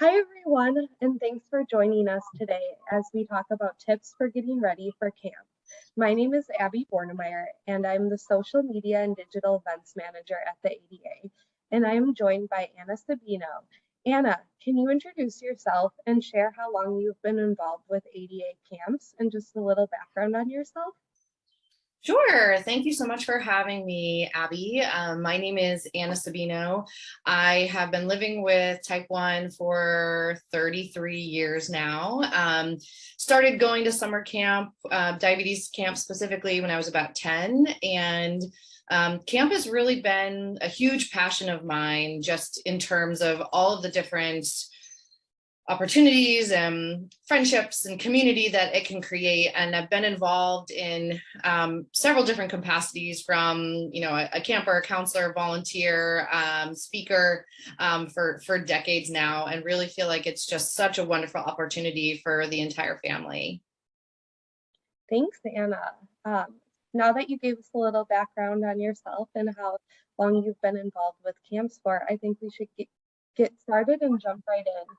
Hi, everyone, and thanks for joining us today as we talk about tips for getting ready for camp. My name is Abby Bornemeyer, and I'm the social media and digital events manager at the ADA, and I am joined by Anna Sabino. Anna, can you introduce yourself and share how long you've been involved with ADA camps and just a little background on yourself? Sure. Thank you so much for having me, Abby. My name is Anna Sabino. I have been living with type 1 for 33 years now. Started going to summer camp, diabetes camp specifically when I was about 10. And camp has really been a huge passion of mine, just in terms of all of the different opportunities and friendships and community that it can create. And I've been involved in several different capacities, from, a camper, a counselor, volunteer, speaker, for decades now, and really feel like it's just such a wonderful opportunity for the entire family. Thanks, Anna. Now that you gave us a little background on yourself and how long you've been involved with camps for, I think we should get started and jump right in.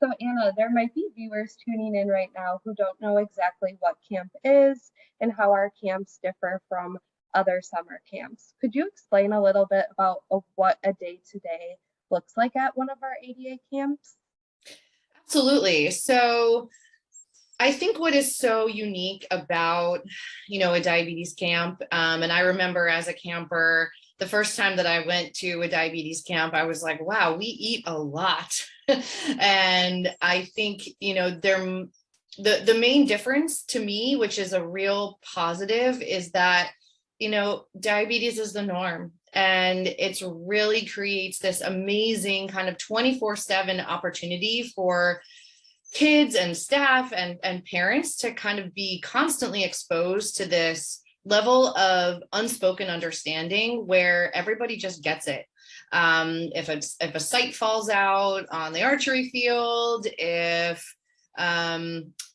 So Anna, there might be viewers tuning in right now who don't know exactly what camp is and how our camps differ from other summer camps. Could you explain a little bit about what a day-to-day looks like at one of our ADA camps? Absolutely. So I think what is so unique about, a diabetes camp, and I remember as a camper, the first time that I went to a diabetes camp, I was like, wow, we eat a lot. And I think, the main difference to me, which is a real positive, is that, diabetes is the norm. And it's really creates this amazing kind of 24/7 opportunity for kids and staff and parents to kind of be constantly exposed to this level of unspoken understanding where everybody just gets it. If a sight falls out on the archery field, if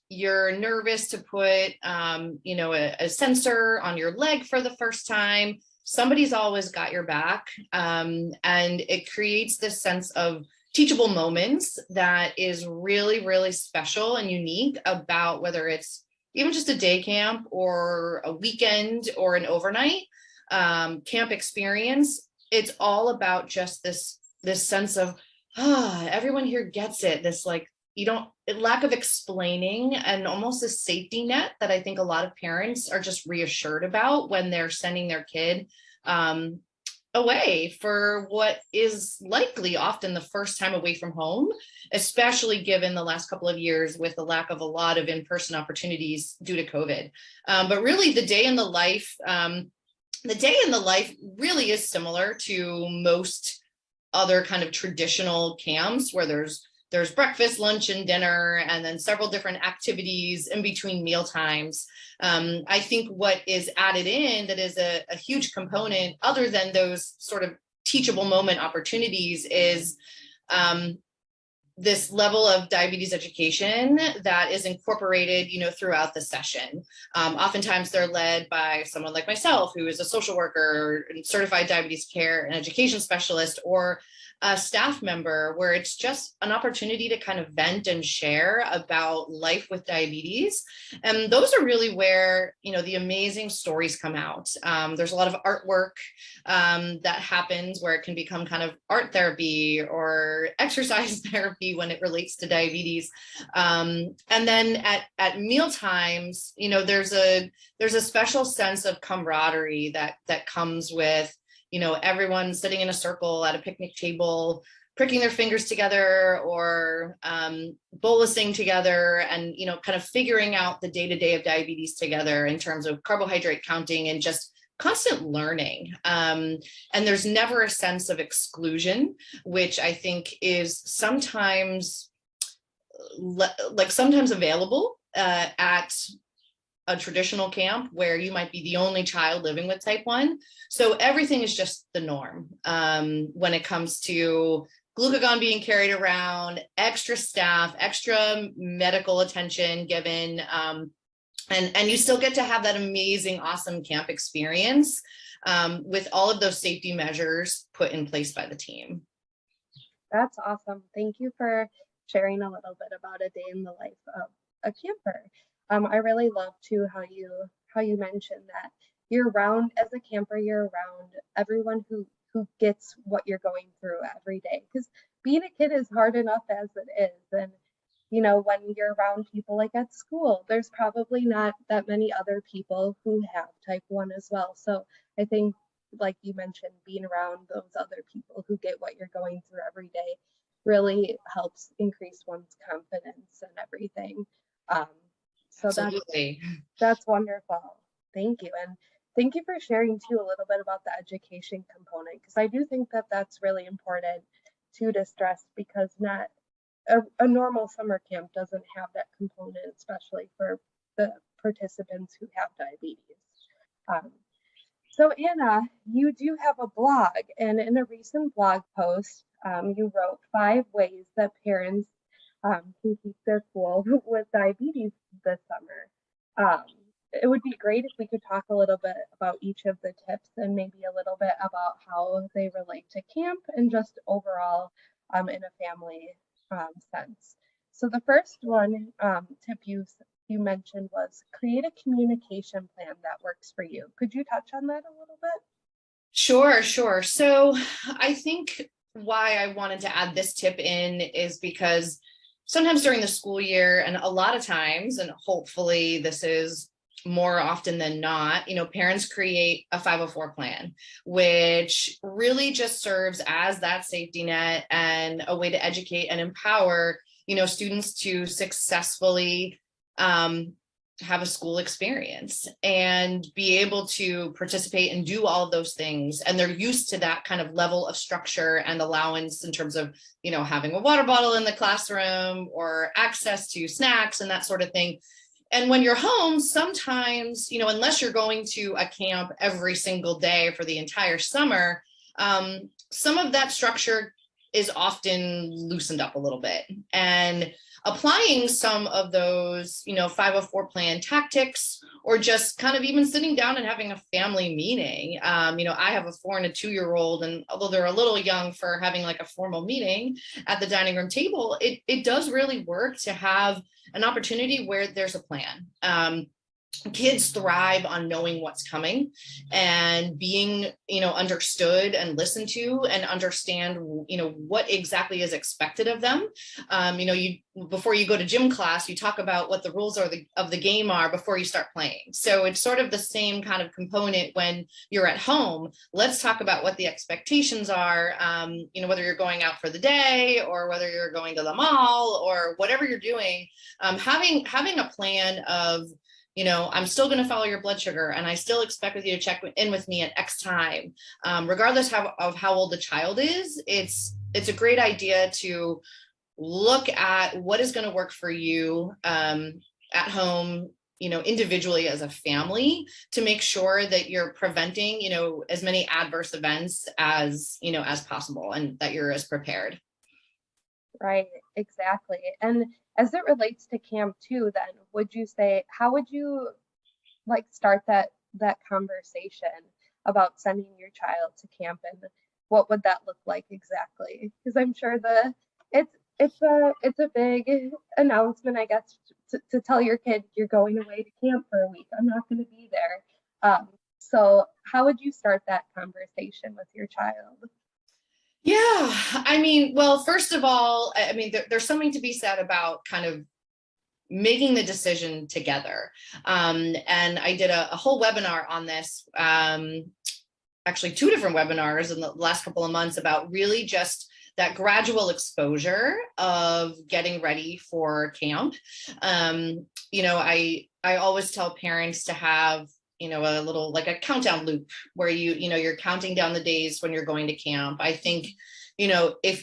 you're nervous to put a sensor on your leg for the first time, somebody's always got your back. And it creates this sense of teachable moments that is really, really special and unique about whether it's even just a day camp or a weekend or an overnight camp experience. It's all about just this sense of, everyone here gets it. This, like, lack of explaining, and almost a safety net that I think a lot of parents are just reassured about when they're sending their kid away for what is likely often the first time away from home, especially given the last couple of years with the lack of a lot of in-person opportunities due to COVID. But really, the day in the life really is similar to most other kind of traditional camps, where there's breakfast, lunch, and dinner, and then several different activities in between meal times. I think what is added in that is a huge component, other than those sort of teachable moment opportunities, is this level of diabetes education that is incorporated, throughout the session. Oftentimes they're led by someone like myself, who is a social worker and certified diabetes care and education specialist, or a staff member, where it's just an opportunity to kind of vent and share about life with diabetes. And those are really where, the amazing stories come out. There's a lot of artwork that happens where it can become kind of art therapy or exercise therapy when it relates to diabetes. And then at meal times, there's a special sense of camaraderie that comes with, everyone sitting in a circle at a picnic table, pricking their fingers together, or bolusing together, and, kind of figuring out the day-to-day of diabetes together in terms of carbohydrate counting and just constant learning. And there's never a sense of exclusion, which I think is sometimes sometimes available at a traditional camp, where you might be the only child living with type 1. So everything is just the norm when it comes to glucagon being carried around, extra staff, extra medical attention given, and you still get to have that amazing, awesome camp experience with all of those safety measures put in place by the team. That's awesome. Thank you for sharing a little bit about a day in the life of a camper. I really love too how you mentioned that you're around as a camper, you're around everyone who gets what you're going through every day. Because being a kid is hard enough as it is, and when you're around people like at school, there's probably not that many other people who have type 1 as well. So I think, like you mentioned, being around those other people who get what you're going through every day really helps increase one's confidence and everything. Um, so Absolutely. that's wonderful. Thank you. And thank you for sharing too a little bit about the education component, because I do think that that's really important too to stress, because not a normal summer camp doesn't have that component, especially for the participants who have diabetes. Um, so Anna, you do have a blog, and in a recent blog post, you wrote 5 ways that parents can keep their cool with diabetes this summer. It would be great if we could talk a little bit about each of the tips and maybe a little bit about how they relate to camp and just overall in a family sense. So the first one tip you mentioned was create a communication plan that works for you. Could you touch on that a little bit? Sure, sure. So I think why I wanted to add this tip in is because sometimes during the school year, and a lot of times, and hopefully this is more often than not, parents create a 504 plan, which really just serves as that safety net and a way to educate and empower, students to successfully have a school experience and be able to participate and do all of those things. And they're used to that kind of level of structure and allowance in terms of, having a water bottle in the classroom or access to snacks and that sort of thing. And when you're home, sometimes, unless you're going to a camp every single day for the entire summer, some of that structure is often loosened up a little bit. And applying some of those, 504 plan tactics, or just kind of even sitting down and having a family meeting. I have a 4 and a 2-year-old, and although they're a little young for having like a formal meeting at the dining room table, it does really work to have an opportunity where there's a plan. Kids thrive on knowing what's coming and being, understood and listened to, and understand, what exactly is expected of them. You before you go to gym class, you talk about what the rules of the game are before you start playing. So it's sort of the same kind of component when you're at home. Let's talk about what the expectations are, whether you're going out for the day or whether you're going to the mall or whatever you're doing, having a plan of, I'm still going to follow your blood sugar, and I still expect with you to check in with me at X time, regardless of how old the child is. It's a great idea to look at what is going to work for you at home, individually as a family, to make sure that you're preventing, as many adverse events as possible, and that you're as prepared. Right, exactly. And as it relates to camp too, then how would you like start that conversation about sending your child to camp, and what would that look like exactly? Because I'm sure it's a big announcement, I guess, to tell your kid you're going away to camp for a week. I'm not going to be there. So how would you start that conversation with your child? Yeah, well, first of all, there's something to be said about kind of making the decision together. And I did a whole webinar on this, actually 2 different webinars in the last couple of months, about really just that gradual exposure of getting ready for camp. I always tell parents to have, a little like a countdown loop where you're counting down the days when you're going to camp. I think, if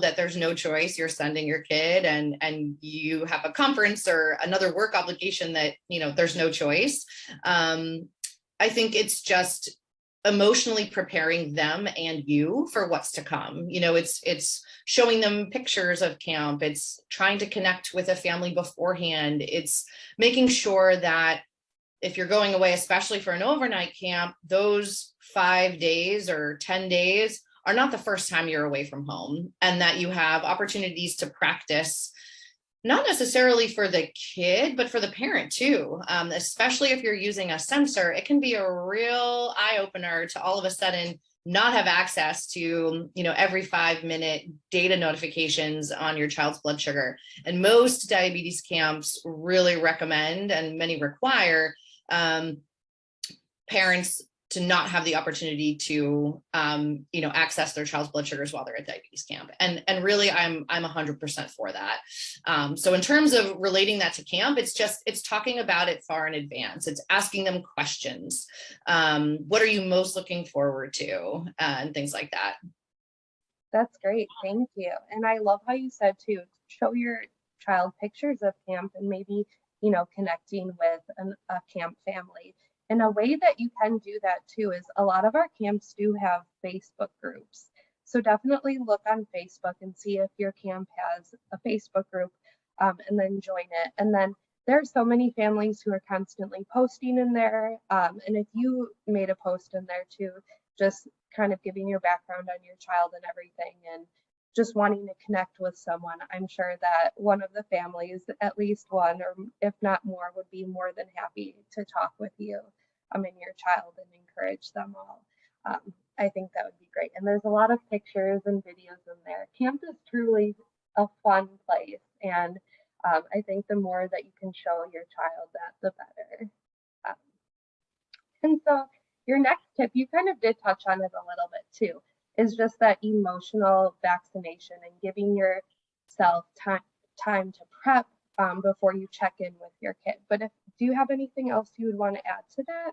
that there's no choice, you're sending your kid, and you have a conference or another work obligation that, there's no choice. I think it's just emotionally preparing them and you for what's to come. It's showing them pictures of camp. It's trying to connect with a family beforehand. It's making sure that if you're going away, especially for an overnight camp, those 5 days or 10 days are not the first time you're away from home, and that you have opportunities to practice, not necessarily for the kid, but for the parent too. Especially if you're using a sensor, it can be a real eye opener to all of a sudden not have access to, every 5-minute data notifications on your child's blood sugar. And most diabetes camps really recommend, and many require, parents to not have the opportunity to, access their child's blood sugars while they're at diabetes camp. And really, I'm 100% for that. So in terms of relating that to camp, it's talking about it far in advance. It's asking them questions. What are you most looking forward to? And things like that. That's great. Thank you. And I love how you said to show your child pictures of camp and maybe, connecting with a camp family. And a way that you can do that too is a lot of our camps do have Facebook groups. So definitely look on Facebook and see if your camp has a Facebook group, and then join it. And then there are so many families who are constantly posting in there. And if you made a post in there too, just kind of giving your background on your child and everything, and just wanting to connect with someone, I'm sure that one of the families, at least one, or if not more, would be more than happy to talk with you and your child and encourage them all. I think that would be great. And there's a lot of pictures and videos in there. Camp is truly a fun place. And I think the more that you can show your child that, the better. Um, and so your next tip, you kind of did touch on it a little bit too, is just that emotional vaccination and giving yourself time to prep before you check in with your kid. But do you have anything else you would want to add to that?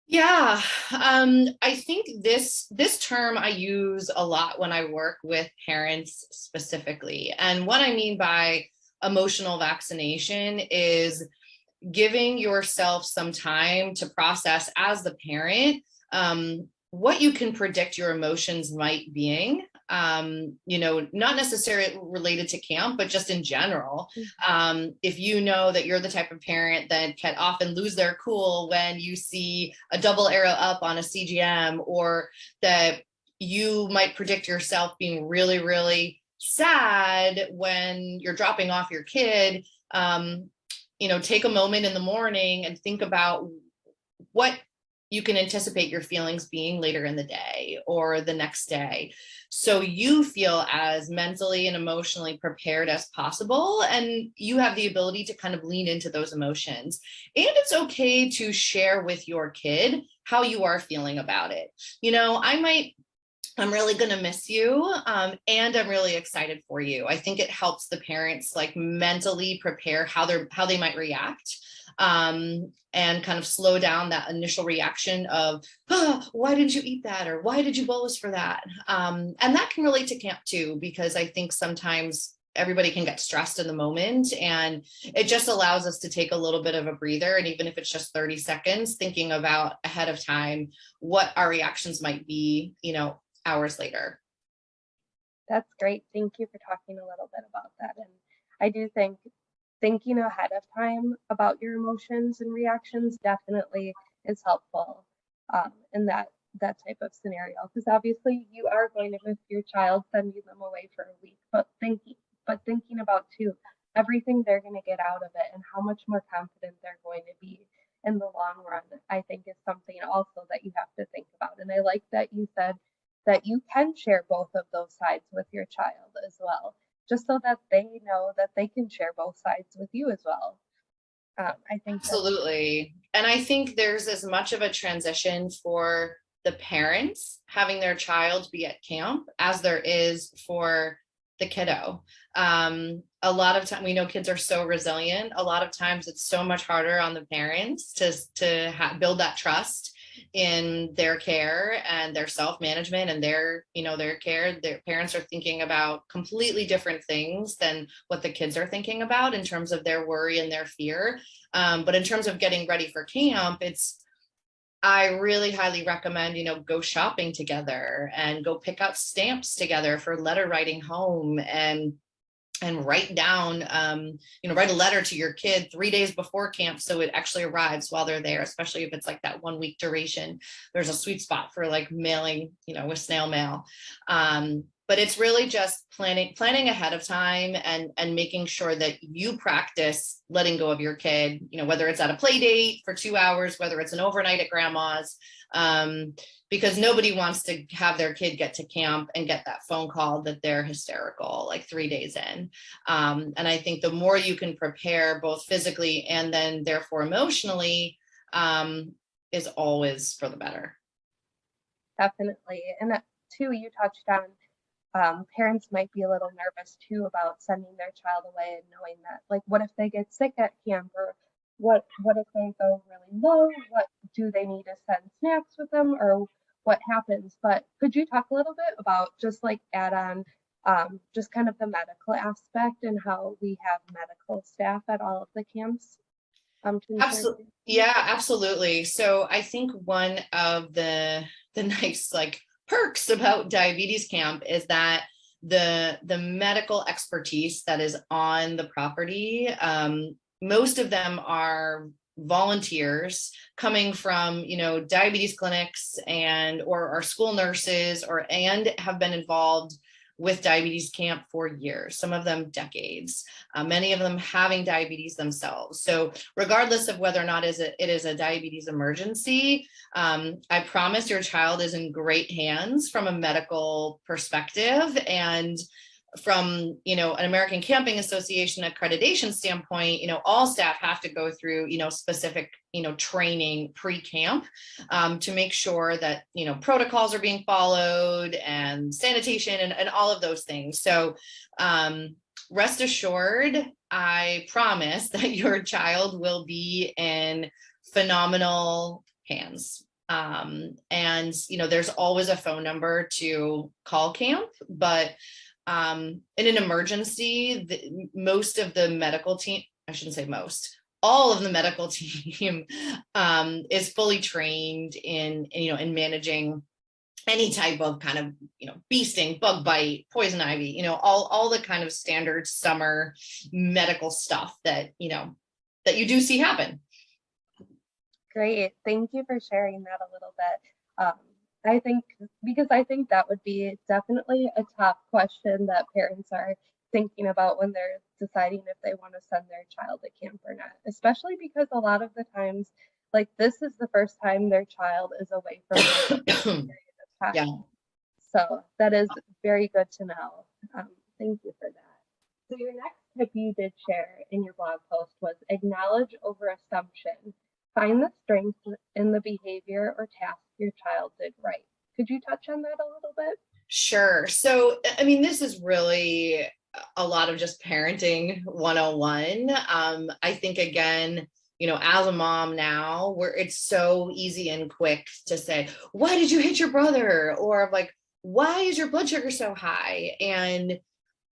Yeah, I think this term I use a lot when I work with parents specifically. And what I mean by emotional vaccination is giving yourself some time to process as the parent, what you can predict your emotions might being, not necessarily related to camp, but just in general. If you know that you're the type of parent that can often lose their cool when you see a double arrow up on a CGM, or that you might predict yourself being really, really sad when you're dropping off your kid, take a moment in the morning and think about what you can anticipate your feelings being later in the day or the next day, so you feel as mentally and emotionally prepared as possible, and you have the ability to kind of lean into those emotions. And it's okay to share with your kid how you are feeling about it. I'm really going to miss you. And I'm really excited for you. I think it helps the parents like mentally prepare how they might react, and kind of slow down that initial reaction of, why didn't you eat that? Or why did you bolus for that? And that can relate to camp too, because I think sometimes everybody can get stressed in the moment, and it just allows us to take a little bit of a breather. And even if it's just 30 seconds, thinking about ahead of time what our reactions might be, hours later. That's great. Thank you for talking a little bit about that. And I do think thinking ahead of time about your emotions and reactions definitely is helpful in that type of scenario, because obviously you are going to miss your child sending them away for a week, but thinking about too everything they're going to get out of it and how much more confident they're going to be in the long run, I think is something also that you have to think about. And I like that you said that you can share both of those sides with your child as well, just so that they know that they can share both sides with you as well. I think Absolutely. And I think there's as much of a transition for the parents having their child be at camp as there is for the kiddo. A lot of time, we know kids are so resilient. A lot of times it's so much harder on the parents to build that trust in their care and their self-management and their care. Their parents are thinking about completely different things than what the kids are thinking about in terms of their worry and their fear. But in terms of getting ready for camp, I really highly recommend, go shopping together and go pick out stamps together for letter writing home, and and write down, write a letter to your kid 3 days before camp so it actually arrives while they're there, especially if it's like that 1 week duration. There's a sweet spot for like mailing, with snail mail. But it's really just planning ahead of time and making sure that you practice letting go of your kid, whether it's at a play date for 2 hours, whether it's an overnight at grandma's, because nobody wants to have their kid get to camp and get that phone call that they're hysterical like 3 days in. And I think the more you can prepare both physically and then therefore emotionally, is always for the better. Definitely. And that too, you touched on, parents might be a little nervous too about sending their child away and knowing that, like, what if they get sick at camp, or what if they go really low? What do they need to send snacks with them, or what happens? But could you talk a little bit about just like add on, just kind of the medical aspect and how we have medical staff at all of the camps? To ensure. Absolutely. Yeah, absolutely. So I think one of the nice like perks about diabetes camp is that the medical expertise that is on the property, most of them are volunteers coming from diabetes clinics and or our school nurses and have been involved with diabetes camp for years, some of them decades, many of them having diabetes themselves. So regardless of whether or not it is a diabetes emergency, I promise your child is in great hands from a medical perspective. And from an American Camping Association accreditation standpoint, all staff have to go through specific training pre-camp, to make sure that protocols are being followed and sanitation and all of those things. So rest assured, I promise that your child will be in phenomenal hands. And there's always a phone number to call camp, but in an emergency, most of the medical team, I shouldn't say most, all of the medical team is fully trained in managing any type of kind of bee sting, bug bite, poison ivy, all the kind of standard summer medical stuff that that you do see happen. Great. Thank you for sharing that a little bit. I think because I think that would be definitely a top question that parents are thinking about when they're deciding if they want to send their child to camp or not, especially because a lot of the times, like, this is the first time their child is away from home for a period of time. Yeah. So that is very good to know. Thank you for that. So your next tip you did share in your blog post was acknowledge over assumption. Find the strength in the behavior or task your child did right. Could you touch on that a little bit? Sure. So, I mean, this is really a lot of just parenting 101. I think, again, as a mom now, where it's so easy and quick to say, why did you hit your brother? Or like, why is your blood sugar so high? And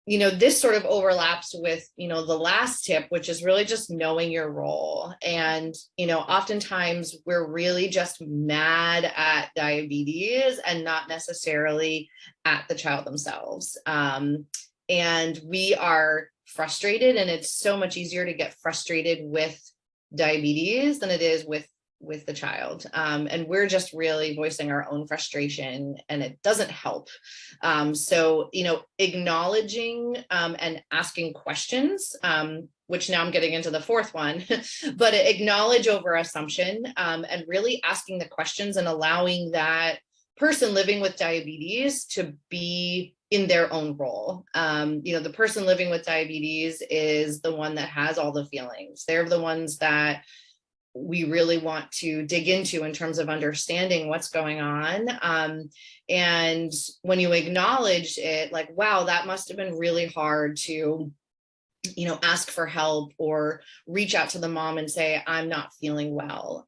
this sort of overlaps with, the last tip, which is really just knowing your role. And, oftentimes we're really just mad at diabetes and not necessarily at the child themselves. And we are frustrated, and it's so much easier to get frustrated with diabetes than it is with the child. And we're just really voicing our own frustration, and it doesn't help. So, acknowledging and asking questions, which now I'm getting into the fourth one, but acknowledge over assumption, and really asking the questions and allowing that person living with diabetes to be in their own role. The person living with diabetes is the one that has all the feelings. They're the ones that we really want to dig into in terms of understanding what's going on. And when you acknowledge it, like, wow, that must have been really hard to ask for help or reach out to the mom and say, I'm not feeling well.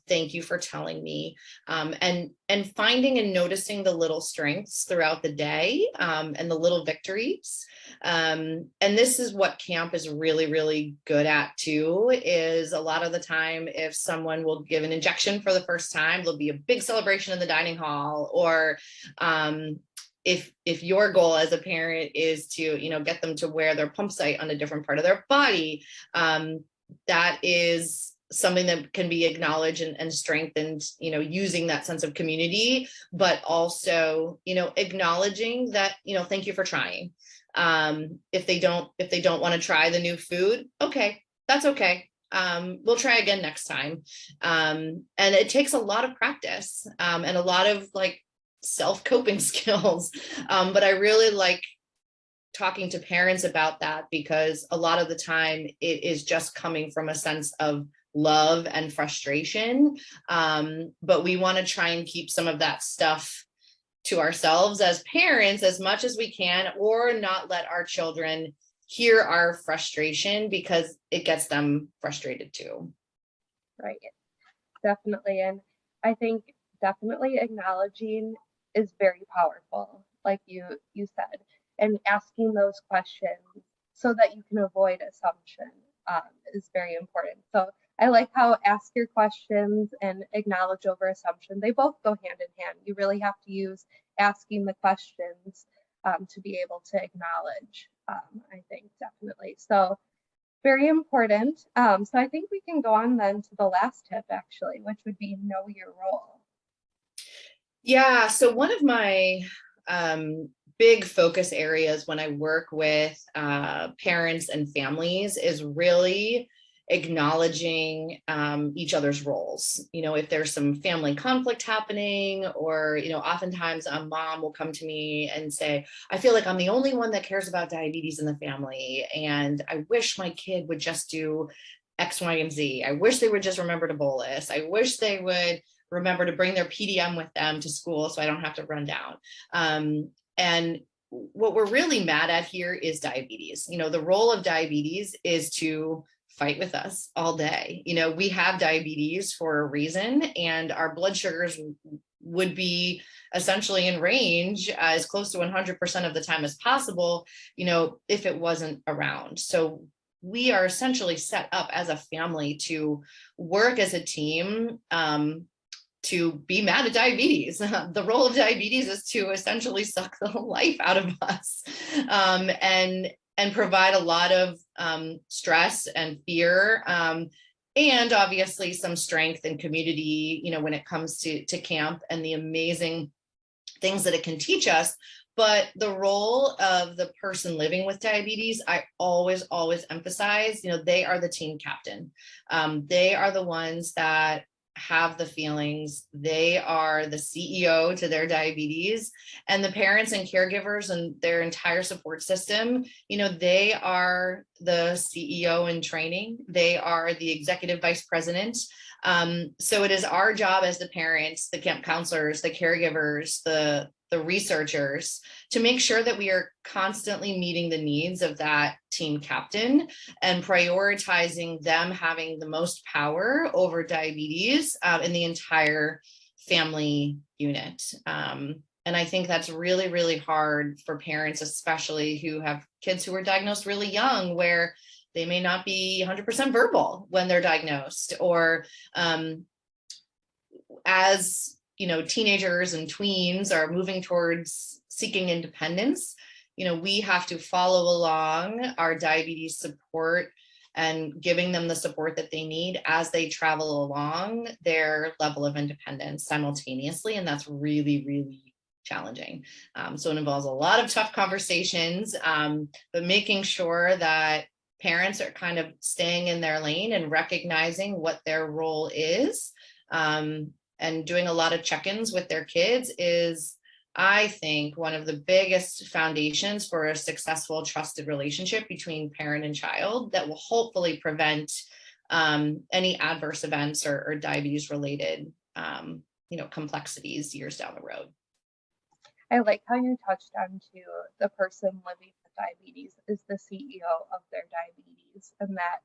Thank you for telling me. And finding and noticing the little strengths throughout the day, and the little victories. And this is what camp is really, really good at too, is a lot of the time, if someone will give an injection for the first time, there'll be a big celebration in the dining hall, or if your goal as a parent is to, get them to wear their pump site on a different part of their body, that is something that can be acknowledged and strengthened, using that sense of community, but also, acknowledging that, thank you for trying. If they don't want to try the new food, okay, that's okay. We'll try again next time. And it takes a lot of practice, and a lot of like self-coping skills. But I really like talking to parents about that, because a lot of the time it is just coming from a sense of love and frustration. But we want to try and keep some of that stuff to ourselves as parents as much as we can, or not let our children hear our frustration, because it gets them frustrated too. Right. Definitely. And I think definitely acknowledging is very powerful, like you said, and asking those questions so that you can avoid assumption is very important. So I like how ask your questions and acknowledge over assumption. They both go hand in hand. You really have to use asking the questions to be able to acknowledge, I think, definitely. So very important. So I think we can go on then to the last tip, actually, which would be know your role. Yeah. So one of my big focus areas when I work with parents and families is really acknowledging each other's roles. If there's some family conflict happening, or, oftentimes a mom will come to me and say, I feel like I'm the only one that cares about diabetes in the family, and I wish my kid would just do X, Y, and Z. I wish they would just remember to bolus. I wish they would remember to bring their PDM with them to school so I don't have to run down. And what we're really mad at here is diabetes. The role of diabetes is to fight with us all day. We have diabetes for a reason, and our blood sugars would be essentially in range as close to 100% of the time as possible, if it wasn't around. So we are essentially set up as a family to work as a team, to be mad at diabetes. The role of diabetes is to essentially suck the life out of us, and provide a lot of stress and fear, and obviously some strength and community, when it comes to camp and the amazing things that it can teach us. But the role of the person living with diabetes, I always emphasize, they are the team captain. They are the ones that have the feelings. They are the CEO to their diabetes, and the parents and caregivers and their entire support system, they are the CEO in training. They are the executive vice president. So it is our job as the parents, the camp counselors, the caregivers, the researchers, to make sure that we are constantly meeting the needs of that team captain and prioritizing them having the most power over diabetes in the entire family unit. And I think that's really, really hard for parents, especially who have kids who are diagnosed really young, where they may not be 100% verbal when they're diagnosed, or as teenagers and tweens are moving towards seeking independence, we have to follow along our diabetes support and giving them the support that they need as they travel along their level of independence simultaneously. And that's really, really challenging. So it involves a lot of tough conversations, but making sure that parents are kind of staying in their lane and recognizing what their role is, and doing a lot of check-ins with their kids is, I think, one of the biggest foundations for a successful, trusted relationship between parent and child that will hopefully prevent any adverse events or diabetes-related, complexities years down the road. I like how you touched on to the person living with diabetes is the CEO of their diabetes, and that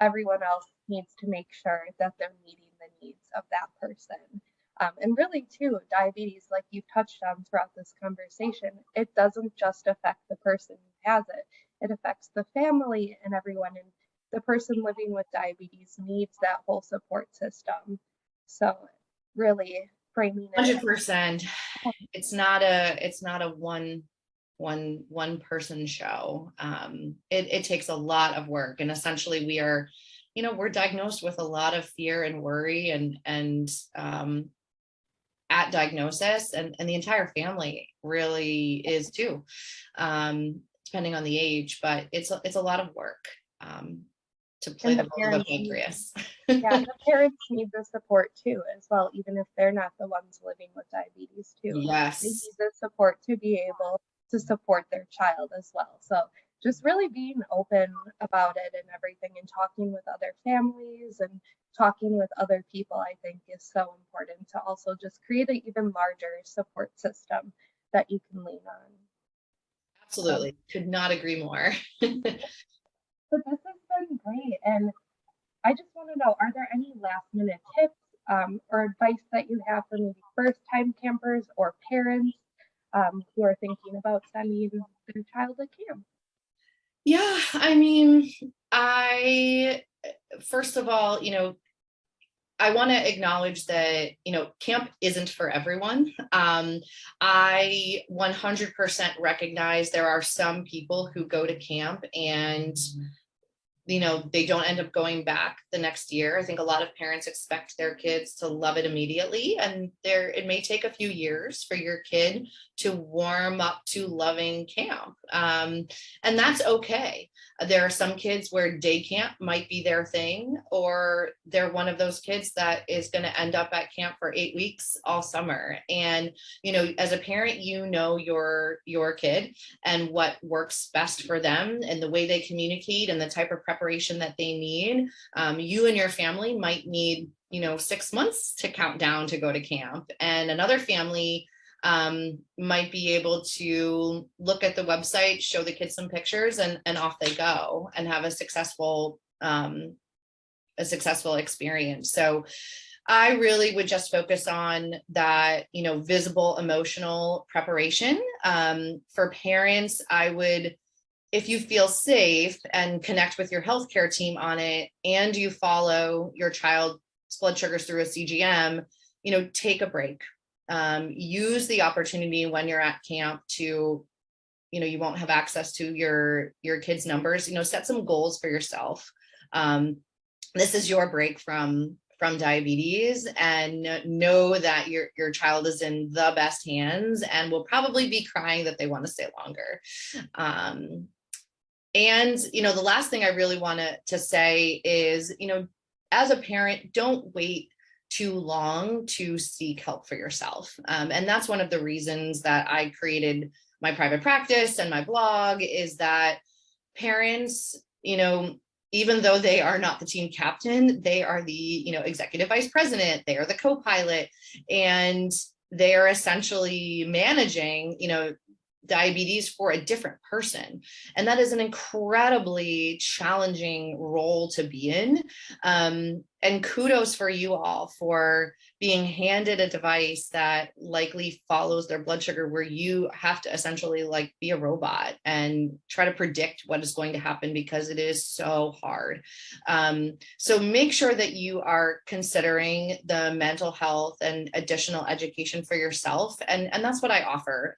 everyone else needs to make sure that they're meeting the needs of that person. And really, too, diabetes, like you've touched on throughout this conversation, it doesn't just affect the person who has it. It affects the family and everyone. And the person living with diabetes needs that whole support system. So really framing it. 100%. it's not a one person show. It takes a lot of work, and essentially we're diagnosed with a lot of fear and worry and at diagnosis, and the entire family really is too, depending on the age, but it's a lot of work to play And the the role of a parents pancreas. yeah, the parents need the support too, as well, even if they're not the ones living with diabetes too. They Yes. need the support to be able to support their child as well. So just really being open about it and everything and talking with other families and talking with other people, I think is so important to also just create an even larger support system that you can lean on. So, Absolutely. Could not agree more. but this has been great. And I just want to know, are there any last minute tips or advice that you have for maybe first time campers or parents who are thinking about sending their child to camp? Yeah, I mean, I first of all, I want to acknowledge that, camp isn't for everyone. I 100% recognize there are some people who go to camp and they don't end up going back the next year. I think a lot of parents expect their kids to love it immediately, and it may take a few years for your kid to warm up to loving camp. And that's okay. There are some kids where day camp might be their thing, or they're one of those kids that is going to end up at camp for 8 weeks all summer. And, as a parent, your kid and what works best for them and the way they communicate and the type of preparation that they need. You and your family might need 6 months to count down to go to camp, and another family might be able to look at the website, show the kids some pictures, and off they go and have a successful experience. So I really would just focus on that, visible emotional preparation. For parents, I would, if you feel safe and connect with your healthcare team on it, and you follow your child's blood sugars through a CGM, take a break. Use the opportunity when you're at camp to, you won't have access to your kids' numbers, set some goals for yourself. This is your break from diabetes, and know that your child is in the best hands and will probably be crying that they want to stay longer. And the last thing I really want to say is, as a parent, don't wait too long to seek help for yourself. And that's one of the reasons that I created my private practice and my blog, is that parents, even though they are not the team captain, they are the, executive vice president, they are the co-pilot, and they are essentially managing, diabetes for a different person. And that is an incredibly challenging role to be in. And kudos for you all for being handed a device that likely follows their blood sugar, where you have to essentially be a robot and try to predict what is going to happen, because it is so hard. So make sure that you are considering the mental health and additional education for yourself. And that's what I offer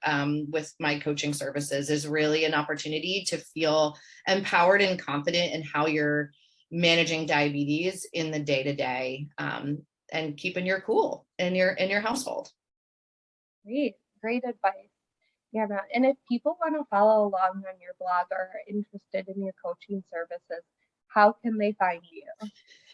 with my coaching services, is really an opportunity to feel empowered and confident in how you're managing diabetes in the day-to-day, and keeping your cool in your household. Great advice. Yeah, and if people want to follow along on your blog or are interested in your coaching services, how can they find you?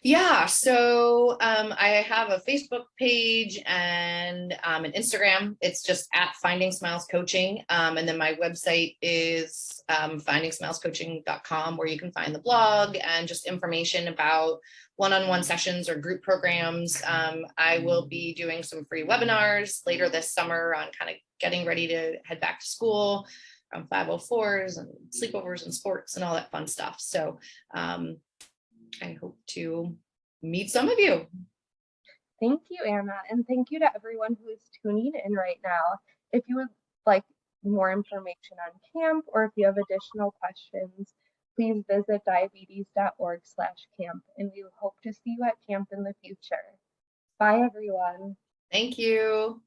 Yeah, so I have a Facebook page and an Instagram. It's just at Finding Smiles Coaching. And then my website is findingsmilescoaching.com, where you can find the blog and just information about one-on-one sessions or group programs. I will be doing some free webinars later this summer on kind of getting ready to head back to school, around 504s and sleepovers and sports and all that fun stuff. So I hope to meet some of you. Thank you, Anna, and thank you to everyone who is tuning in right now. If you would like more information on camp, or if you have additional questions, please visit diabetes.org/camp, and we hope to see you at camp in the future. Bye, everyone. Thank you.